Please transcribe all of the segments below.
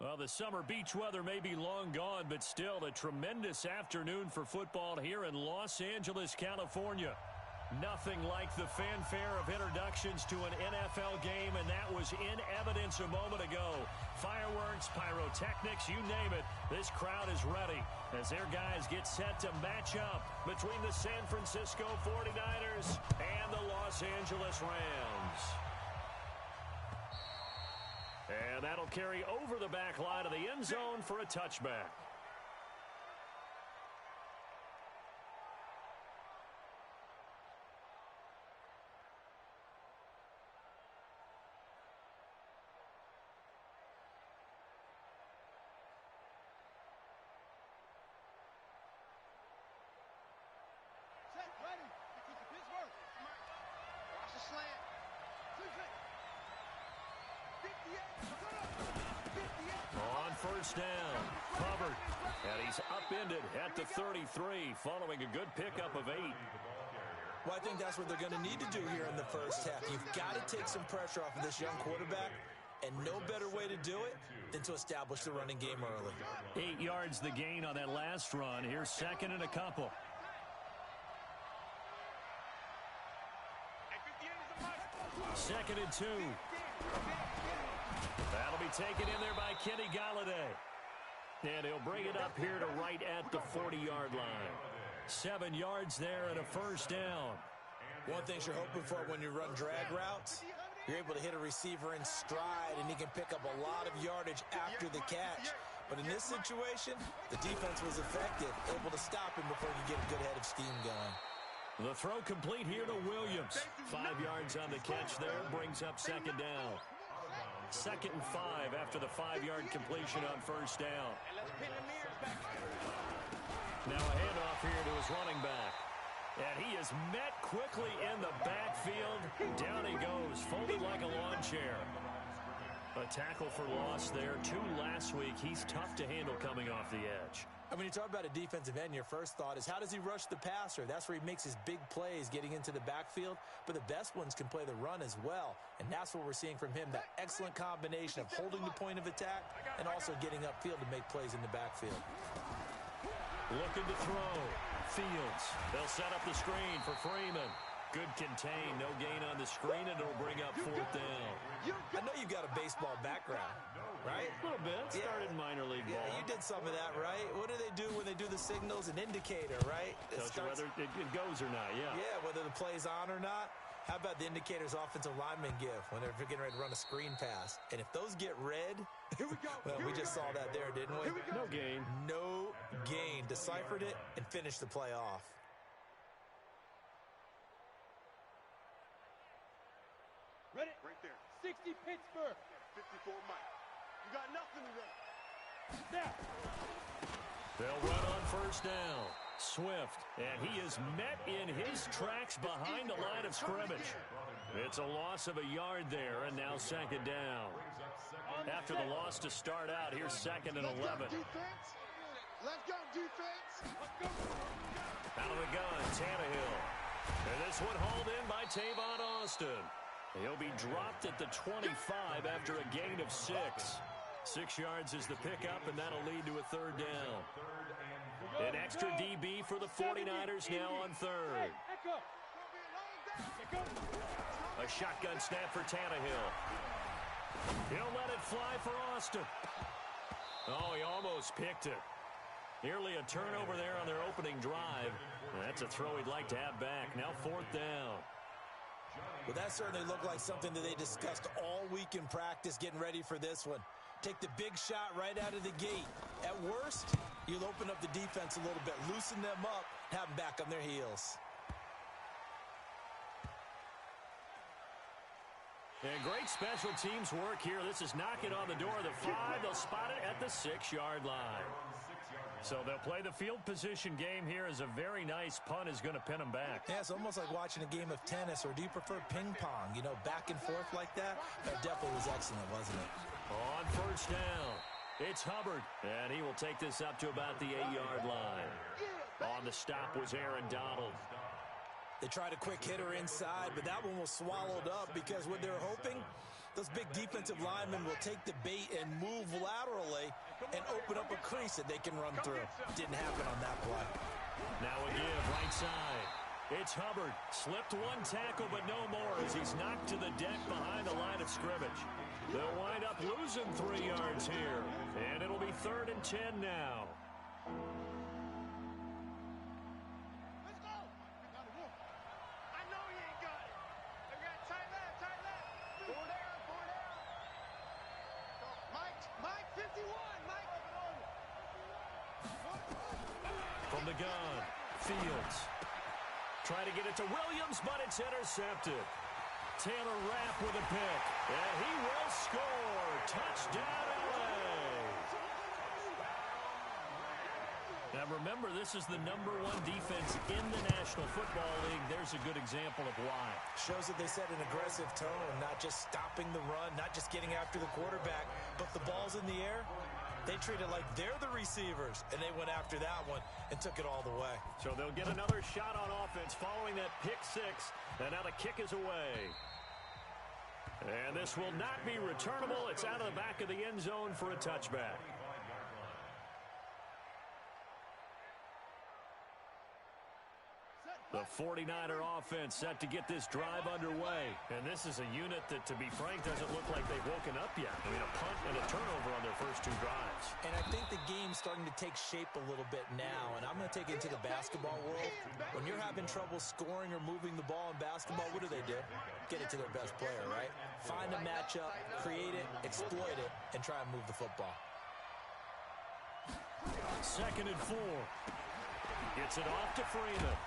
Well, the summer beach weather may be long gone, but still a tremendous afternoon for football here in Los Angeles, California. Nothing like the fanfare of introductions to an NFL game, and that was in evidence a moment ago. Fireworks, pyrotechnics, you name it. This crowd is ready as their guys get set to match up between the San Francisco 49ers and the Los Angeles Rams. And that'll carry over the back line of the end zone for a touchback. Watch the slant. On first down, Hubbard, and he's upended at the 33 following a good pickup of 8. Well, I think that's what they're going to need to do here in the first half. You've got to take some pressure off of this young quarterback, and no better way to do it than to establish the running game early. 8 yards the gain on that last run. Here's second and a couple. Second and 2. That'll be taken in there by Kenny Golladay. And he'll bring it up here to right at the 40-yard line. 7 yards there and a first down. One thing you're hoping for when you run drag routes, you're able to hit a receiver in stride, and he can pick up a lot of yardage after the catch. But in this situation, the defense was effective, able to stop him before he could get a good head of steam going. The throw complete here to Williams. 5 yards on the catch there, brings up second down. 2nd and 5 after the 5-yard completion on first down. Now a handoff here to his running back. And he is met quickly in the backfield. Down he goes, folded like a lawn chair. A tackle for loss there. 2 last week. He's tough to handle coming off the edge. I mean, you talk about a defensive end, your first thought is how does he rush the passer? That's where he makes his big plays getting into the backfield. But the best ones can play the run as well. And that's what we're seeing from him, that excellent combination of holding the point of attack and also getting upfield to make plays in the backfield. Looking to throw. Fields. They'll set up the screen for Freeman. Good contain. No gain on the screen, and it'll bring up 4th down. I know you've got a baseball background, right? A little bit. Started in minor league ball. Yeah, you did some of that, right? What do they do when they do the signals? An indicator, right? Tells you whether it goes or not, yeah. Yeah, whether the play's on or not. How about the indicators offensive linemen give when they're getting ready to run a screen pass? And if those get red, well, we just saw that there, didn't we? No gain. No gain. Deciphered it and finished the play off. Ready? Right there. 60 Pittsburgh. 54 Mike. You got nothing today. Now. They'll run on first down. Swift, and he is met in his tracks behind the line of scrimmage. It's a loss of a yard there, and now second down. After the loss to start out, here's 2nd and 11. Let's go, defense. Out of the gun, Tannehill. And this one hauled in by Tavon Austin. He'll be dropped at the 25 after a gain of 6. 6 yards is the pickup, and that'll lead to a 3rd down. An extra DB for the 49ers now on 3rd. A shotgun snap for Tannehill. He'll let it fly for Austin. Oh, he almost picked it. Nearly a turnover there on their opening drive. That's a throw he'd like to have back. Now 4th down. Well, that certainly looked like something that they discussed all week in practice getting ready for this one. Take the big shot right out of the gate. At worst, you'll open up the defense a little bit, loosen them up, have them back on their heels. And great special teams work here. This is knocking on the door of the 5. They'll spot it at the 6-yard line. So they'll play the field position game here as a very nice punt is going to pin them back. Yeah, it's almost like watching a game of tennis, or do you prefer ping pong? You know, back and forth like that? That definitely was excellent, wasn't it? On first down, it's Hubbard, and he will take this up to about the 8-yard line. On the stop was Aaron Donald. They tried a quick hitter inside, but that one was swallowed up because what they're hoping Those big defensive linemen will take the bait and move laterally and open up a crease that they can run through. Didn't happen on that play. Now a give right side. It's Hubbard. Slipped one tackle, but no more as he's knocked to the deck behind the line of scrimmage. They'll wind up losing 3 yards here. And it'll be 3rd and 10 now. Let's go. I know he ain't got it. They got tight left, tight left. 4 down, 4 down. Mike, 51, Mike. From the gun, Fields. Trying to get it to Williams, but it's intercepted. Taylor Rapp with a pick, and he will score. Touchdown, LA. Now remember, this is the #1 defense in the National Football League. There's a good example of why. Shows that they set an aggressive tone, not just stopping the run, not just getting after the quarterback, but the ball's in the air. They treat it like they're the receivers, and they went after that one and took it all the way. So they'll get another shot on offense following that pick 6, and now the kick is away. And this will not be returnable. It's out of the back of the end zone for a touchback. The 49er offense set to get this drive underway. And this is a unit that, to be frank, doesn't look like they've woken up yet. I mean, a punt and a turnover on their first 2 drives. And I think the game's starting to take shape a little bit now. And I'm going to take it to the basketball world. When you're having trouble scoring or moving the ball in basketball, what do? Get it to their best player, right? Find a matchup, create it, exploit it, and try and move the football. 2nd and 4. Gets it off to Freeman.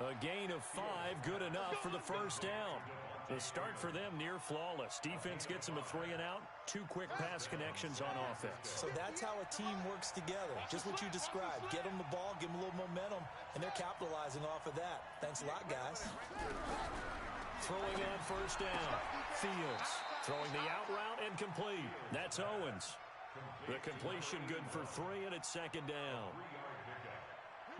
A gain of 5, good enough for the first down. The start for them near flawless. Defense gets them a 3 and out. 2 quick pass connections on offense. So that's how a team works together. Just what you described. Get them the ball, give them a little momentum, and they're capitalizing off of that. Thanks a lot, guys. Throwing on first down. Fields throwing the out route and complete. That's Owens. The completion good for 3, and it's 2nd down.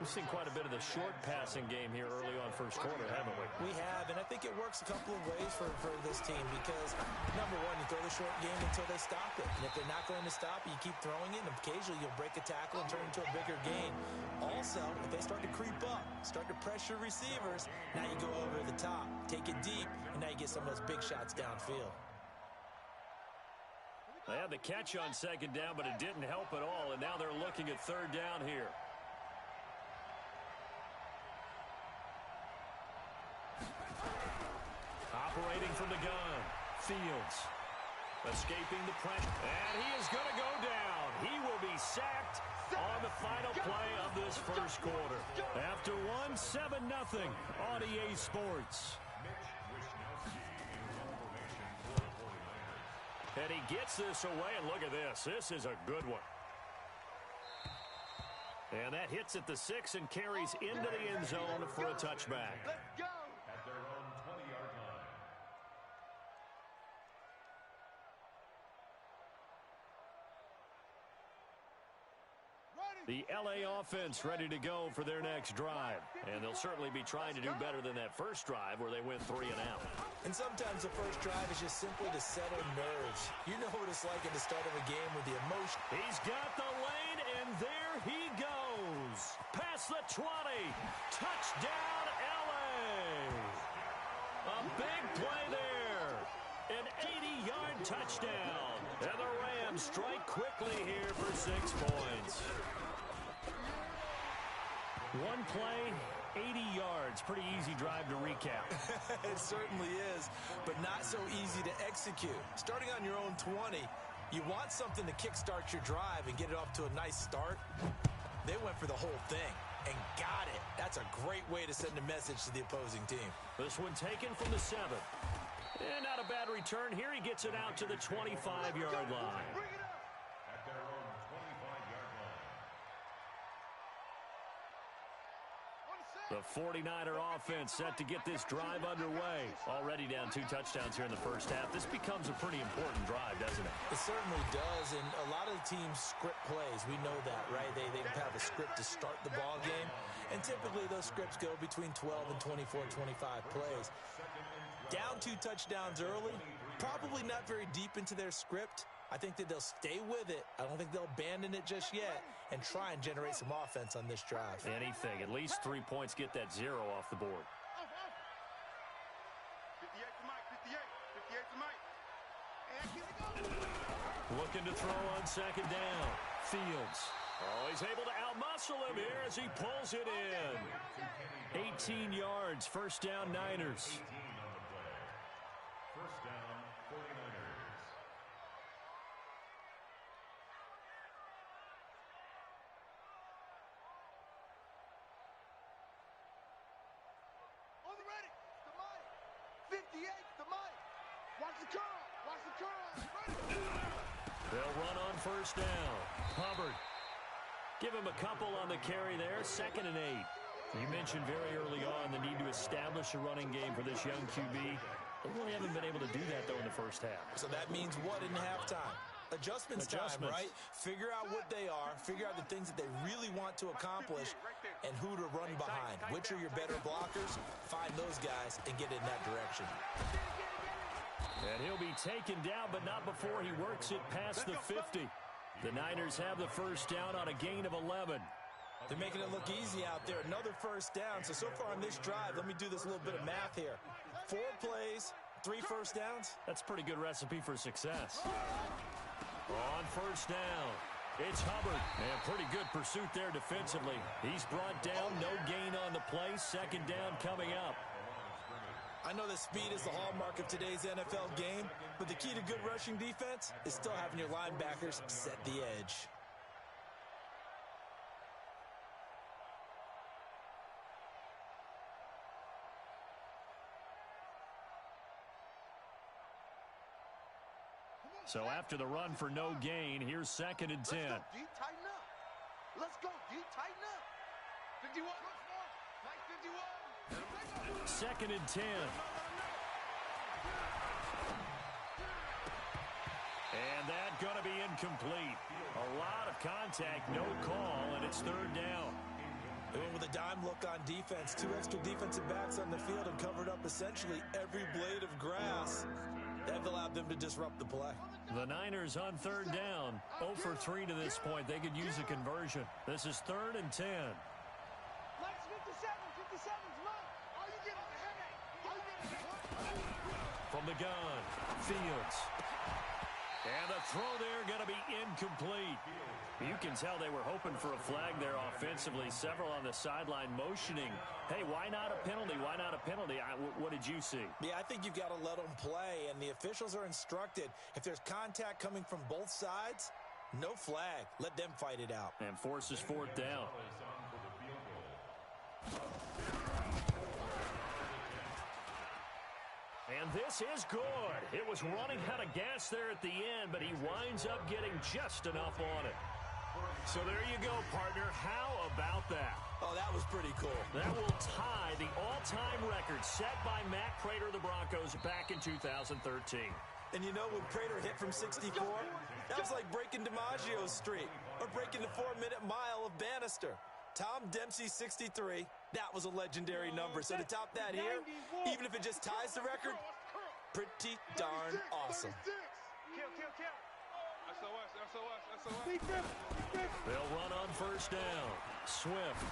We've seen quite a bit of the short passing game here early on first quarter, haven't we? We have, and I think it works a couple of ways for this team because, number one, you throw the short game until they stop it. And if they're not going to stop it, you keep throwing it, and occasionally you'll break a tackle and turn it into a bigger gain. Also, if they start to creep up, start to pressure receivers, now you go over the top, take it deep, and now you get some of those big shots downfield. They had the catch on 2nd down, but it didn't help at all, and now they're looking at 3rd down here. Operating from the gun, Fields. Escaping the pressure, and he is going to go down. He will be sacked on the final play of this first quarter. After 7-0 on EA Sports. And he gets this away, and look at this. This is a good one. And that hits at the 6 and carries into the end zone for a touchback. Let's go. The LA offense ready to go for their next drive. And they'll certainly be trying to do better than that first drive where they went 3 and out. And sometimes the first drive is just simply to settle nerves. You know what it's like at the start of a game with the emotion. He's got the lane, and there he goes. Past the 20. Touchdown, LA. A big play there. An 80-yard touchdown. And the Rams strike quickly here for 6 points. One play, 80 yards. Pretty easy drive to recap. It certainly is, but not so easy to execute. Starting on your own 20, you want something to kickstart your drive and get it off to a nice start. They went for the whole thing and got it. That's a great way to send a message to the opposing team. This one taken from the 7. And not a bad return. Here he gets it out to the 25-yard line. The 49er offense set to get this drive underway. Already down 2 touchdowns here in the first half. This becomes a pretty important drive, doesn't it? It certainly does, and a lot of the teams script plays. We know that, right? They have a script to start the ball game, and typically those scripts go between 12 and 24, 25 plays. Down 2 touchdowns early, probably not very deep into their script. I think that they'll stay with it. I don't think they'll abandon it just yet and try and generate some offense on this drive. Anything. At least 3 points, get that 0 off the board. 58 to Mike, 58 to Mike. And here we go. Looking to throw on second down. Fields. Oh, he's able to outmuscle him here as he pulls it in. 18 yards, first down Niners. First down, 49ers. On the ready. To Mike. 58 to Mike. Watch the curl. Watch the curl. Ready. They'll run on first down. Hubbard. Give him a couple on the carry there. 2nd and 8. You mentioned very early on the need to establish a running game for this young QB. They really haven't been able to do that, though, in the first half. So that means what in halftime? Adjustments time, right? Figure out what they are, figure out the things that they really want to accomplish, and who to run behind. Which are your better blockers? Find those guys and get in that direction. And he'll be taken down, but not before he works it past the 50. The Niners have the first down on a gain of 11. They're making it look easy out there. Another first down. So far on this drive, let me do this little bit of math here. 4 plays, 3 first downs. That's a pretty good recipe for success. On first down, it's Hubbard. And pretty good pursuit there defensively. He's brought down, no gain on the play. Second down coming up. I know that speed is the hallmark of today's NFL game, but the key to good rushing defense is still having your linebackers set the edge. So after the run for no gain, here's 2nd and 10. Let's go, D. Tighten up. Let's go, D. Tighten up. 51. Mike, 51. 2nd and 10. And that going to be incomplete. A lot of contact, no call, and it's 3rd down. They went with a dime look on defense. 2 extra defensive backs on the field and covered up essentially every blade of grass. That allowed them to disrupt the play. The Niners on 3rd down. 0 for 3 to this point. They could use a conversion. This is 3rd and 10. Mike's 57's Mike. All you get is a headache. All you get is a headache. From the gun, Fields. And the throw there going to be incomplete. You can tell they were hoping for a flag there offensively. Several on the sideline motioning. Hey, why not a penalty? Why not a penalty? What did you see? Yeah, I think you've got to let them play, and the officials are instructed. If there's contact coming from both sides, no flag. Let them fight it out. And forces 4th down. And this is good. It was running out of gas there at the end, but he winds up getting just enough on it. So there you go, partner. How about that? Oh, that was pretty cool. That will tie the all-time record set by Matt Prater of the Broncos back in 2013. And you know, when Prater hit from 64, that was like breaking DiMaggio's streak or breaking the 4-minute mile of Bannister. Tom Dempsey, 63. That was a legendary number. So to top that here, even if it just ties the record, pretty darn awesome. Kill. SOS. They'll run on first down. Swift.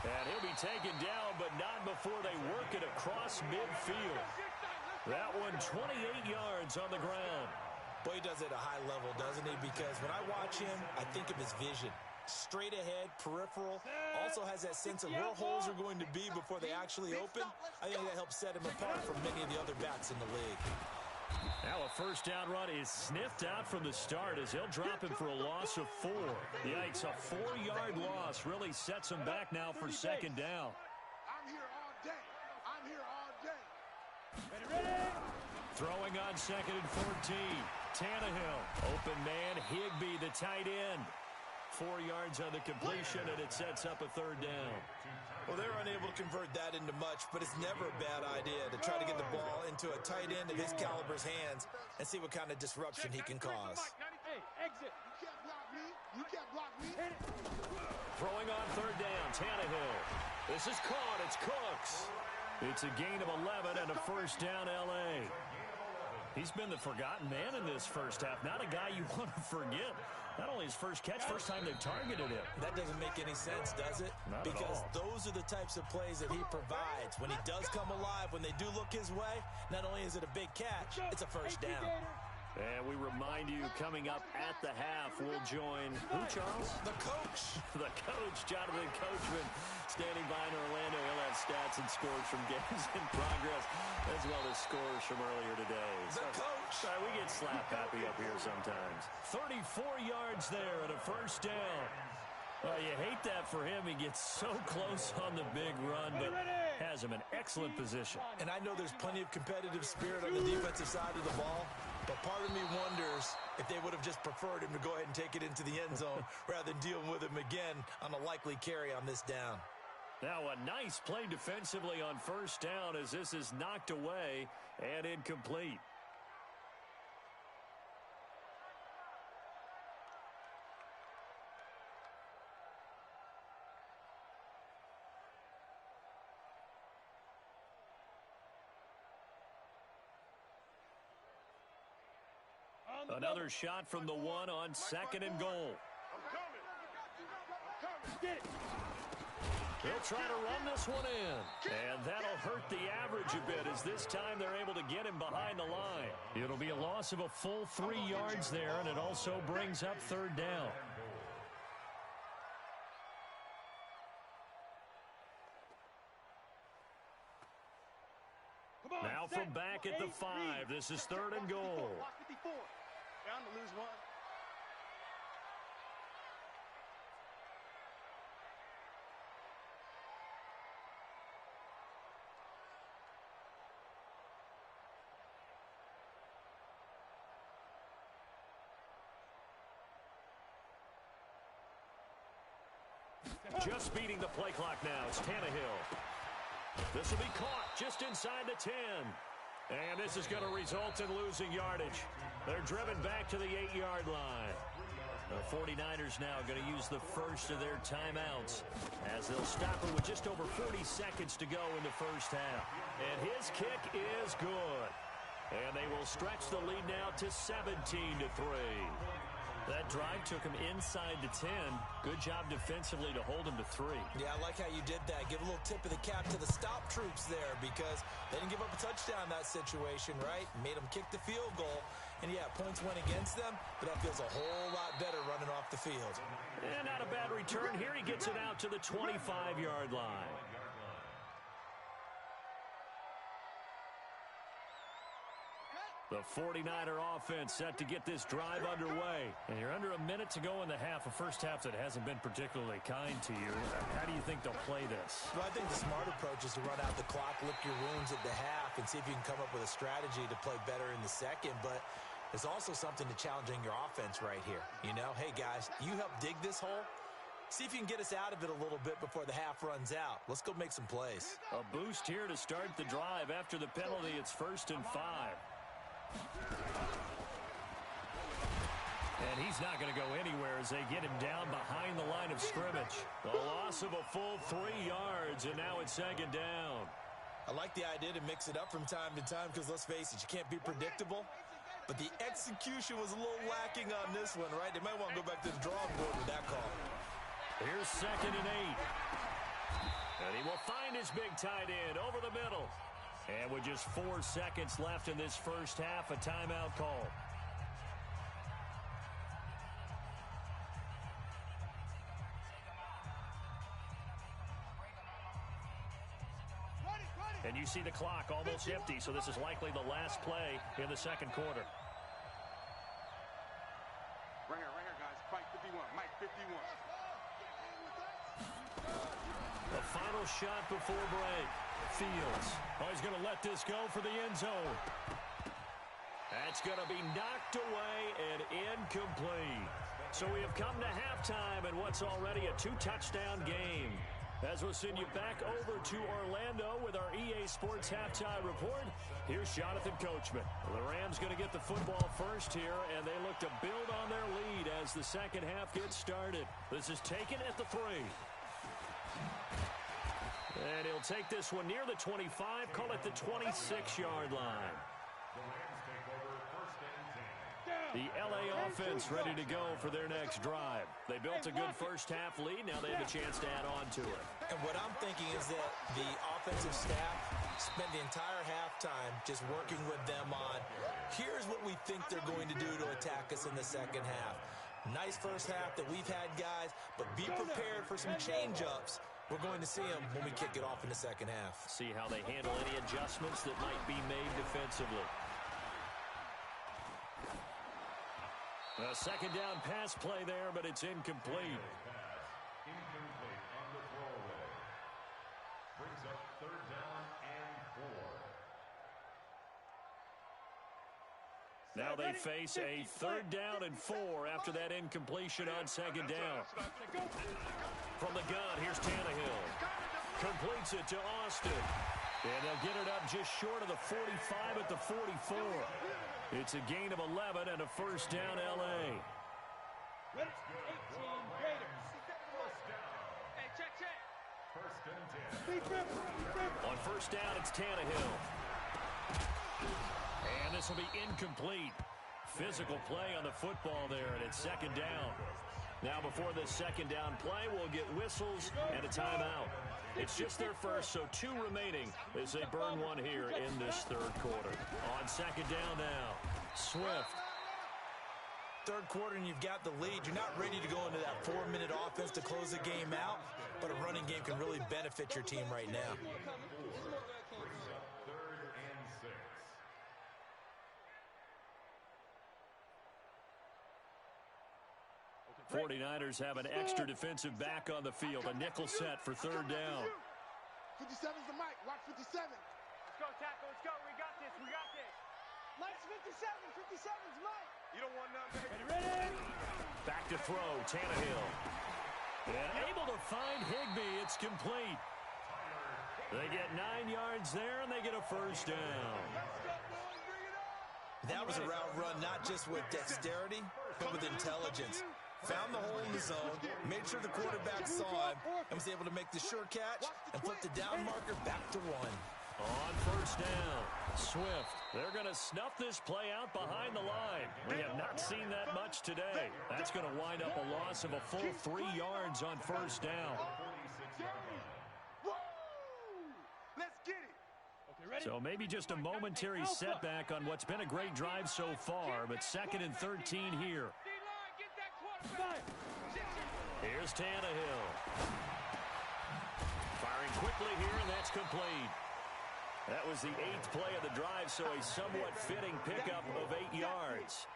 And he'll be taken down, but not before they work it across midfield. That one 28 yards on the ground. Boy, he does it at a high level, doesn't he? Because when I watch him, I think of his vision. Straight ahead, peripheral. Also has that sense of where holes are going to be before they actually open. I think that helps set him apart from many of the other backs in the league. Now a first down run is sniffed out from the start as he'll drop him for a loss of 4. Yikes, a 4-yard loss really sets him back now for second down. I'm here all day. Ready. Throwing on second and 14. Tannehill. Open man, Higbee, the tight end. 4 yards on the completion, and it sets up a third down. Well, they're unable to convert that into much, but it's never a bad idea to try to get the ball into a tight end of his caliber's hands and see what kind of disruption he can cause. Hey, exit. You can't block me. Throwing on third down, Tannehill. This is caught. It's Cooks. It's a gain of 11 and a first down, L.A. He's been the forgotten man in this first half. Not a guy you want to forget. Not only his first catch, first time they've targeted him. That doesn't make any sense, does it? Not because at all. Those are the types of plays that he provides. When he does come alive, when they do look his way, not only is it a big catch, it's a first down. And we remind you, coming up at the half, we'll join who, Charles? The coach. The coach, Jonathan Coachman, standing by in Orlando. He'll have stats and scores from games in progress, as well as scores from earlier today. The coach. Sorry, we get slap happy up here sometimes. 34 yards there and a first down. Well, you hate that for him. He gets so close on the big run, but has him in excellent position. And I know there's plenty of competitive spirit on the defensive side of the ball, but part of me wonders if they would have just preferred him to go ahead and take it into the end zone rather than dealing with him again on a likely carry on this down. Now a nice play defensively on first down as this is knocked away and incomplete. Another shot from the one on second and goal. They'll try to run this one in. And that'll hurt the average a bit as this time they're able to get him behind the line. It'll be a loss of a full 3 yards there, and it also brings up third down. Now from back at the 5, this is third and goal. Down to lose one. Just beating the play clock now. It's Tannehill. This will be caught just inside the 10. And this is going to result in losing yardage. They're driven back to the 8-yard line. The 49ers now going to use the first of their timeouts as they'll stop it with just over 40 seconds to go in the first half. And his kick is good. And they will stretch the lead now to 17-3. That drive took him inside the 10. Good job defensively to hold him to 3. Yeah, I like how you did that. Give a little tip of the cap to the stop troops there because they didn't give up a touchdown in that situation, right? Made them kick the field goal. And, yeah, points went against them, but that feels a whole lot better running off the field. And not a bad return. Here he gets it out to the 25-yard line. The 49er offense set to get this drive underway. And you're under a minute to go in the half, a first half that hasn't been particularly kind to you. How do you think they'll play this? Well, I think the smart approach is to run out the clock, lick your wounds at the half, and see if you can come up with a strategy to play better in the second. But there's also something to challenging your offense right here. You know, hey, guys, you help dig this hole. See if you can get us out of it a little bit before the half runs out. Let's go make some plays. A boost here to start the drive. After the penalty, it's 1st and 5. And he's not going to go anywhere as they get him down behind the line of scrimmage. A loss of a full 3 yards, and now it's 2nd down. I like the idea to mix it up from time to time because, let's face it, you can't be predictable. But the execution was a little lacking on this one, right? They might want to go back to the drawing board with that call. Here's 2nd and 8. And he will find his big tight end over the middle. And with just 4 seconds left in this first half, a timeout call. And you see the clock almost empty, so this is likely the last play in the second quarter. Ringer, guys. Mike 51. Mike 51. The final shot before break. Fields. Oh, he's going to let this go for the end zone. That's going to be knocked away and incomplete. So we have come to halftime in what's already a 2-touchdown game. As we'll send you back over to Orlando with our EA Sports Halftime Report, here's Jonathan Coachman. The Rams going to get the football first here, and they look to build on their lead as the second half gets started. This is taken at the 3. And he'll take this one near the 25, call it the 26-yard line. The LA offense ready to go for their next drive. They built a good first-half lead. Now they have a chance to add on to it. And what I'm thinking is that the offensive staff spent the entire halftime just working with them on, here's what we think they're going to do to attack us in the second half. Nice first half that we've had, guys, but be prepared for some change-ups. We're going to see them when we kick it off in the second half. See how they handle any adjustments that might be made defensively. A second down pass play there, but it's incomplete. Incomplete on the throwaway. Brings up 3rd down and 4. Now they face a 3rd down and 4 after that incompletion on 2nd down. From the gun, here's Tannehill. Completes it to Austin. And they'll get it up just short of the 45 at the 44. It's a gain of 11 and a first down, L.A. Hey, check. First and 10. On first down, it's Tannehill. And this will be incomplete. Physical play on the football there, and it's 2nd down. Now before this 2nd down play, we'll get whistles and a timeout. It's just their first, so 2 remaining as they burn one here in this 3rd quarter. On 2nd down now, Swift. 3rd quarter and you've got the lead. You're not ready to go into that 4-minute offense to close the game out, but a running game can really benefit your team right now. 3rd and 6. 49ers have an extra defensive back on the field. A nickel set for 3rd down. 57's the mic. Watch 57. Let's go, tackle. Let's go. We got this. Mike's 57. 57's Mike. You don't want none, baby. Ready? Back to throw, Tannehill. And able to find Higbee. It's complete. They get 9 yards there, and they get a first down. That was a route run not just with dexterity, but with intelligence. Found the hole in the zone, made sure the quarterback saw him, and was able to make the sure catch and flip the down marker back to 1. On first down, Swift. They're going to snuff this play out behind the line. We have not seen that much today. That's going to wind up a loss of a full 3 yards on first down. Let's get it. So maybe just a momentary setback on what's been a great drive so far, but 2nd and 13 here. Here's Tannehill. Firing quickly here, and that's complete. That was the 8th play of the drive, so a somewhat fitting pickup of 8 yards.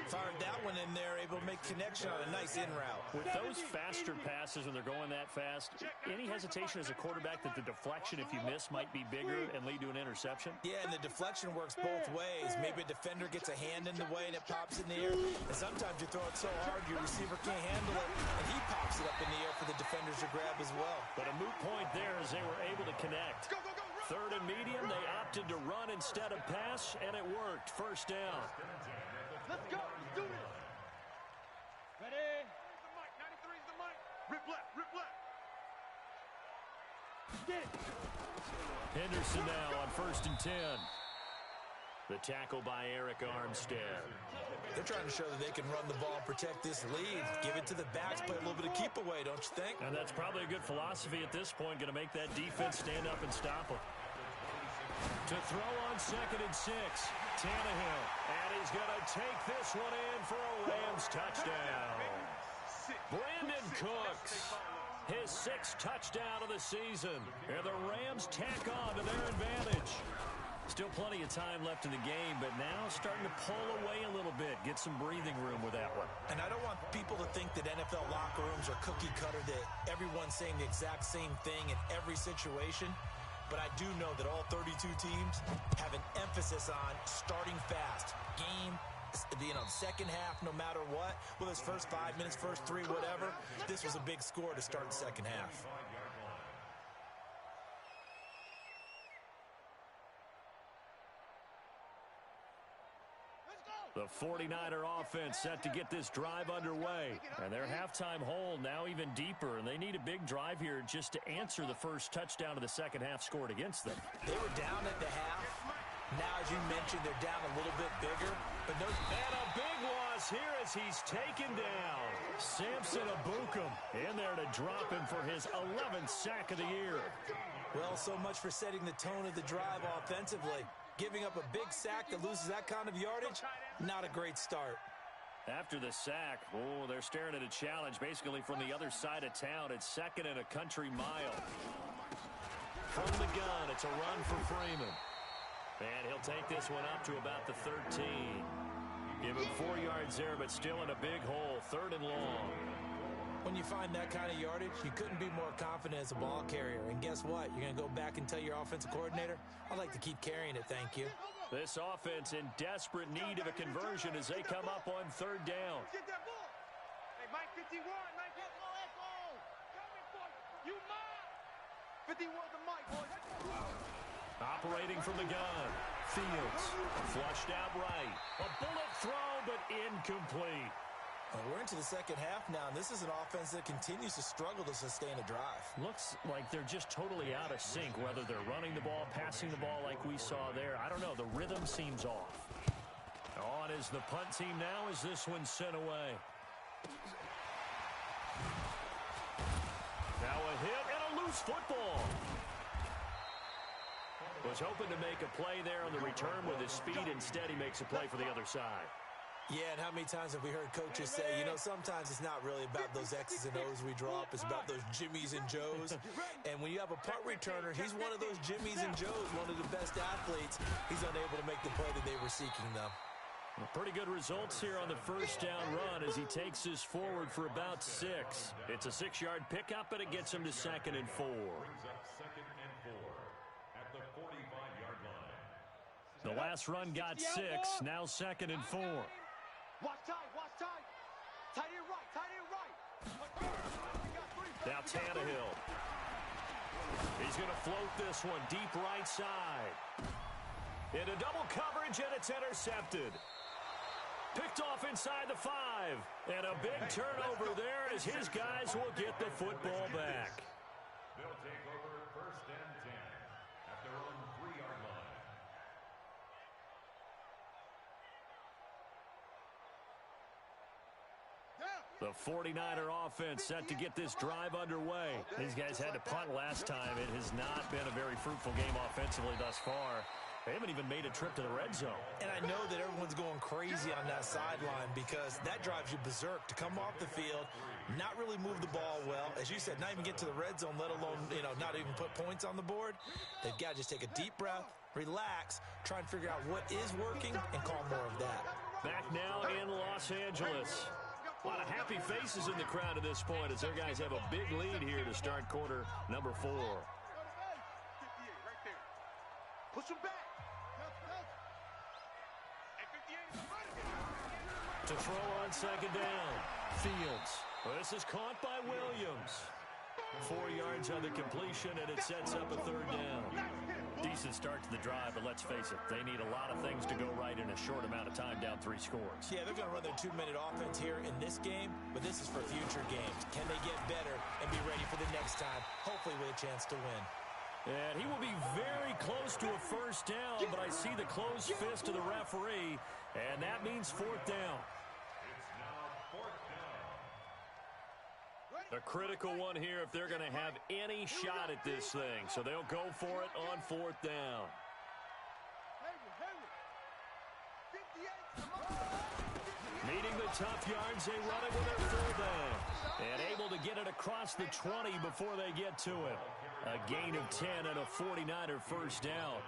Fired that one in there, able to make connection on a nice in route. With those faster passes when they're going that fast, any hesitation as a quarterback that the deflection, if you miss, might be bigger and lead to an interception? Yeah, and the deflection works both ways. Maybe a defender gets a hand in the way and it pops in the air. And sometimes you throw it so hard your receiver can't handle it, and he pops it up in the air for the defenders to grab as well. But a moot point there as they were able to connect. 3rd and medium, they opted to run instead of pass, and it worked. First down. Let's go. Let's do this. Ready? 93's the mic. Rip left. Get it. Henderson now on 1st and 10. The tackle by Eric Armstead. They're trying to show that they can run the ball and protect this lead. Give it to the backs, play a little bit of keep away, don't you think? And that's probably a good philosophy at this point, going to make that defense stand up and stop them. To throw on 2nd and 6, Tannehill. And he's going to take this one in for a Rams touchdown. Brandon Cooks, his 6th touchdown of the season. And the Rams tack on to their advantage. Still plenty of time left in the game, but now starting to pull away a little bit, get some breathing room with that one. And I don't want people to think that NFL locker rooms are cookie cutter, that everyone's saying the exact same thing in every situation. But I do know that all 32 teams have an emphasis on starting fast. Game, second half, no matter what. Whether it's first 5 minutes, first 3, whatever. This was a big score to start the second half. Let's go. The 49er offense set to get this drive underway. And their halftime hole now even deeper, and they need a big drive here just to answer the first touchdown of the second half scored against them. They were down at the half. Now, as you mentioned, they're down a little bit bigger. But no, and a big loss here as he's taken down. Samson Ebukam in there to drop him for his 11th sack of the year. Well, so much for setting the tone of the drive offensively. Giving up a big sack that loses that kind of yardage, not a great start. After the sack, oh, they're staring at a challenge basically from the other side of town. It's second and a country mile. From the gun, it's a run for Freeman. And he'll take this one up to about the 13. Give him 4 yards there, but still in a big hole, 3rd and long. When you find that kind of yardage, you couldn't be more confident as a ball carrier. And guess what? You're going to go back and tell your offensive coordinator, I'd like to keep carrying it, thank you. This offense in desperate need of a conversion as they come up on 3rd down. Get that ball. Hey, Mike 51, Mike, let's go. Coming for you, Mike. 51 to Mike, boy. Operating from the gun. Fields flushed out right. A bullet throw, but incomplete. We're into the second half now, and this is an offense that continues to struggle to sustain a drive. Looks like they're just totally out of sync, whether they're running the ball, passing the ball like we saw there. I don't know. The rhythm seems off. On is the punt team now as this one's sent away. Now a hit and a loose football. Was hoping to make a play there on the return with his speed. Instead, he makes a play for the other side. Yeah, and how many times have we heard coaches say, you know, sometimes it's not really about those X's and O's we drop. It's about those Jimmies and Joes. And when you have a punt returner, he's one of those Jimmies and Joes, one of the best athletes. He's unable to make the play that they were seeking, though. Well, pretty good results here on the first down run as he takes us forward for about 6. It's a 6-yard pickup, but it gets him to 2nd and 4. Brings up 2nd and 4 at the 45-yard line. The last run got 6, now 2nd and 4. Watch tight, watch tight. Tight end right, tight end right. Now Tannehill. He's going to float this one deep right side. Into double coverage, and it's intercepted. Picked off inside the 5. And a big turnover there as his guys will get the football back. They'll take over 1st and 10 at their own 3-yard line. The 49er offense set to get this drive underway. These guys had to punt last time. It has not been a very fruitful game offensively thus far. They haven't even made a trip to the red zone. And I know that everyone's going crazy on that sideline because that drives you berserk to come off the field, not really move the ball well. As you said, not even get to the red zone, let alone, not even put points on the board. They've got to just take a deep breath, relax, try and figure out what is working, and call more of that. Back now in Los Angeles. A lot of happy faces in the crowd at this point as their guys have a big lead here to start quarter number 4. Push him back. To throw on 2nd down. Fields. Well, this is caught by Williams. 4 yards on the completion, and it sets up a 3rd down. Decent start to the drive, but let's face it, they need a lot of things to go right in a short amount of time, down 3 scores. Yeah, they're going to run their 2-minute offense here in this game, but this is for future games. Can they get better and be ready for the next time, hopefully with a chance to win? And he will be very close to a 1st down, but I see the closed fist of the referee, and that means 4th down. It's now 4th down. A critical one here if they're going to have any shot at this thing. So they'll go for it on 4th down. Needing the tough yards, they run it with their fullback. And able to get it across the 20 before they get to it. A gain of 10 and a 49er 1st down.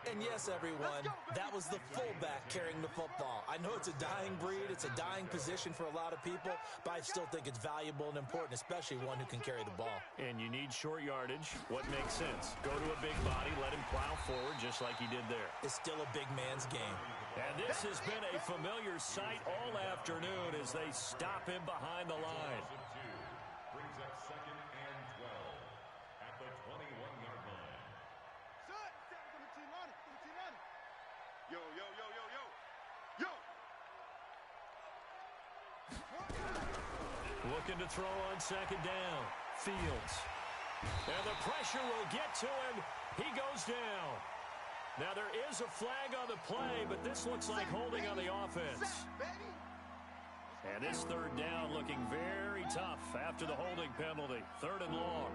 And yes, everyone, that was the fullback carrying the football. I know it's a dying breed, it's a dying position for a lot of people, but I still think it's valuable and important, especially one who can carry the ball. And you need short yardage. What makes sense? Go to a big body, let him plow forward just like he did there. It's still a big man's game. And this has been a familiar sight all afternoon as they stop him behind the line. Brings up 2nd and 12 at the 21-yard line. Yo, yo, yo, yo, yo. Yo. Looking to throw on second down. Fields. And the pressure will get to him. He goes down. Now there is a flag on the play, but this looks like holding on the offense. And this third down looking very tough after the holding penalty. 3rd and long.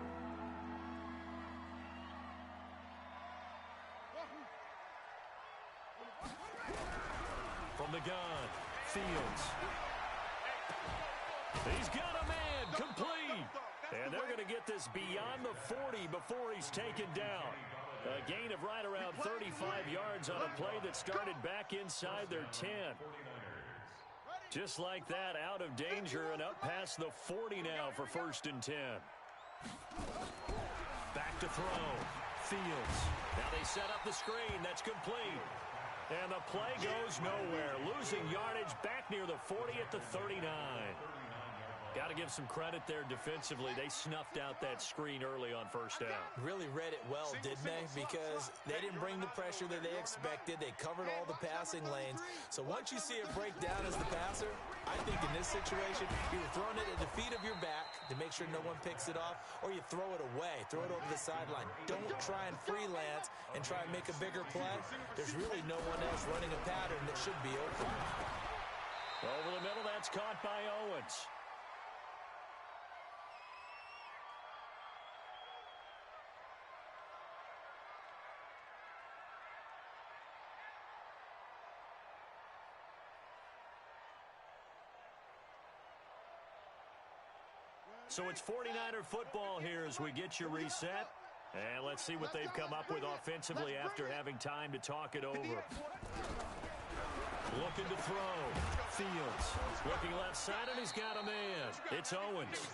From the gun, Fields. He's got a man, complete. And they're going to get this beyond the 40 before he's taken down. A gain of right around 35 yards on a play that started back inside their 10. Just like that, out of danger and up past the 40 now for 1st and 10. Back to throw. Fields. Now they set up the screen. That's complete. And the play goes nowhere. Losing yardage back near the 40 at the 39. Got to give some credit there defensively. They snuffed out that screen early on 1st down. Really read it well, didn't they? Because they didn't bring the pressure that they expected. They covered all the passing lanes. So once you see it break down as the passer, I think in this situation, you're throwing it at the feet of your back to make sure no one picks it off, or you throw it away, throw it over the sideline. Don't try and freelance and try and make a bigger play. There's really no one else running a pattern that should be open. Over the middle, that's caught by Owens. So it's 49er football here as we get you reset. And let's see what they've come up with offensively after having time to talk it over. Looking to throw. Fields. Looking left side, and he's got a man. It's Owens.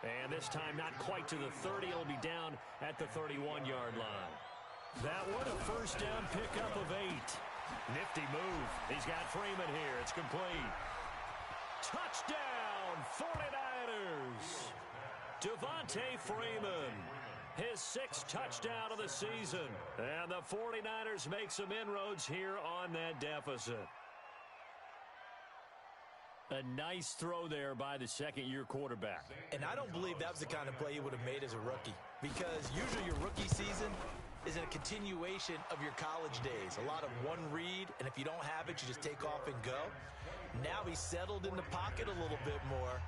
And this time not quite to the 30. It'll be down at the 31-yard line. That one a 1st down pickup of 8. Nifty move. He's got Freeman here. It's complete. Touchdown, 49ers. Devontae Freeman, his 6th touchdown of the season. And the 49ers make some inroads here on that deficit. A nice throw there by the 2nd-year quarterback. And I don't believe that was the kind of play he would have made as a rookie. Because usually your rookie season is a continuation of your college days. A lot of one read, and if you don't have it, you just take off and go. Now he's settled in the pocket a little bit more,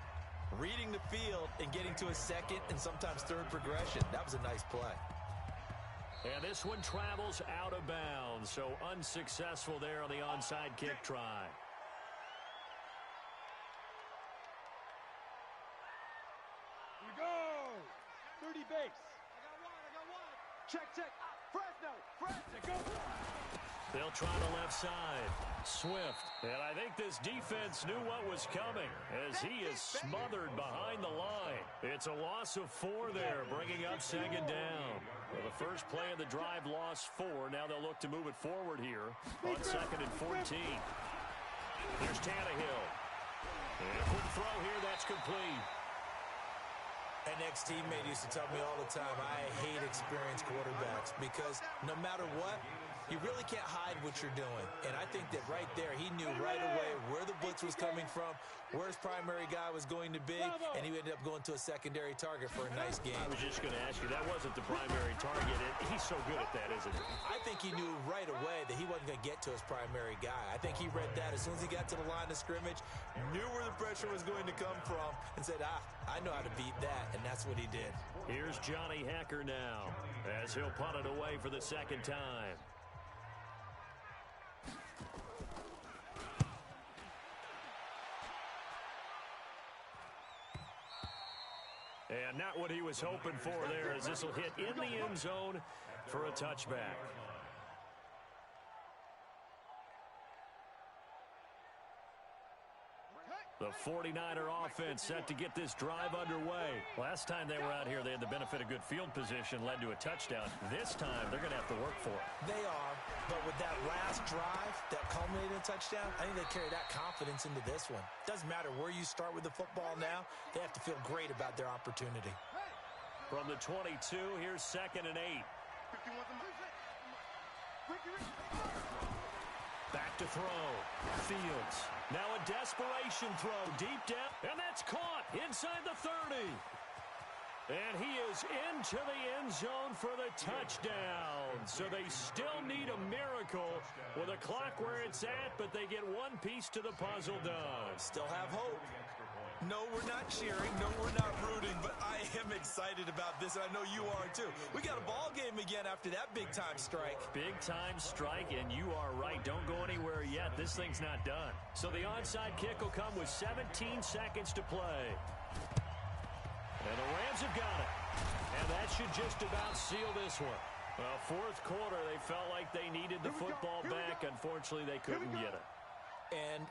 reading the field and getting to a 2nd and sometimes 3rd progression. That was a nice play. And this one travels out of bounds, so unsuccessful there on the onside kick try. Here we go. 30 base. I got one. Check. Fresno, go. They'll try the left side. Swift. And I think this defense knew what was coming as he is smothered behind the line. It's a loss of 4 there, bringing up 2nd down. Well, the first play of the drive lost 4. Now they'll look to move it forward here on 2nd and 14. There's Tannehill. And a quick throw here. That's complete. An ex-teammate used to tell me all the time, I hate experienced quarterbacks because no matter what, you really can't hide what you're doing. And I think that right there, he knew right away where the blitz was coming from, where his primary guy was going to be, and he ended up going to a secondary target for a nice game. I was just going to ask you, that wasn't the primary target. He's so good at that, isn't he? I think he knew right away that he wasn't going to get to his primary guy. I think he read that as soon as he got to the line of scrimmage, knew where the pressure was going to come from, and said, I know how to beat that, and that's what he did. Here's Johnny Hekker now as he'll punt it away for the 2nd time. And not what he was hoping for there, as this will hit in the end zone for a touchback. The 49er offense set to get this drive underway. Last time they were out here, they had the benefit of good field position, led to a touchdown. This time, they're going to have to work for it. They are, but with that last drive that culminated in a touchdown, I think they carry that confidence into this one. Doesn't matter where you start with the football now, they have to feel great about their opportunity. From the 22, here's 2nd and 8. Back to to throw. Fields. Now a desperation throw deep down. And that's caught inside the 30. And he is into the end zone for the touchdown. So they still need a miracle with a clock where it's at, but they get one piece to the puzzle done. Still have hope. No, we're not cheering. No, we're not rooting, but I am excited about this, and I know you are too. We got a ball game again after that big-time strike. Big-time strike, and you are right. Don't go anywhere yet. This thing's not done. So the onside kick will come with 17 seconds to play. And the Rams have got it. And that should just about seal this one. Well, fourth quarter, they felt like they needed the football back. Unfortunately, they couldn't get it. And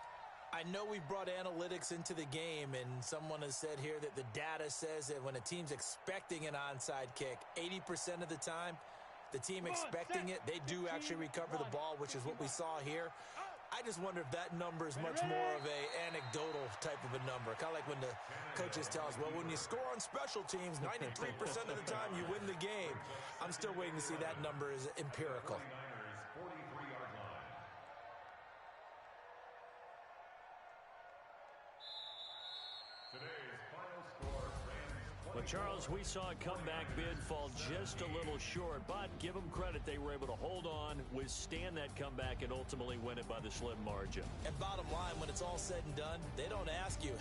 I know we brought analytics into the game, and someone has said here that the data says that when a team's expecting an onside kick, 80% of the time, the team expecting it, they do actually recover the ball, which is what we saw here. I just wonder if that number is much more of a anecdotal type of a number. Kind of like when the coaches tell us, well, when you score on special teams, 93% of the time you win the game. I'm still waiting to see that number is empirical. Well, Charles, we saw a comeback bid fall just a little short, but give them credit. They were able to hold on, withstand that comeback, and ultimately win it by the slim margin. And bottom line, when it's all said and done, they don't ask you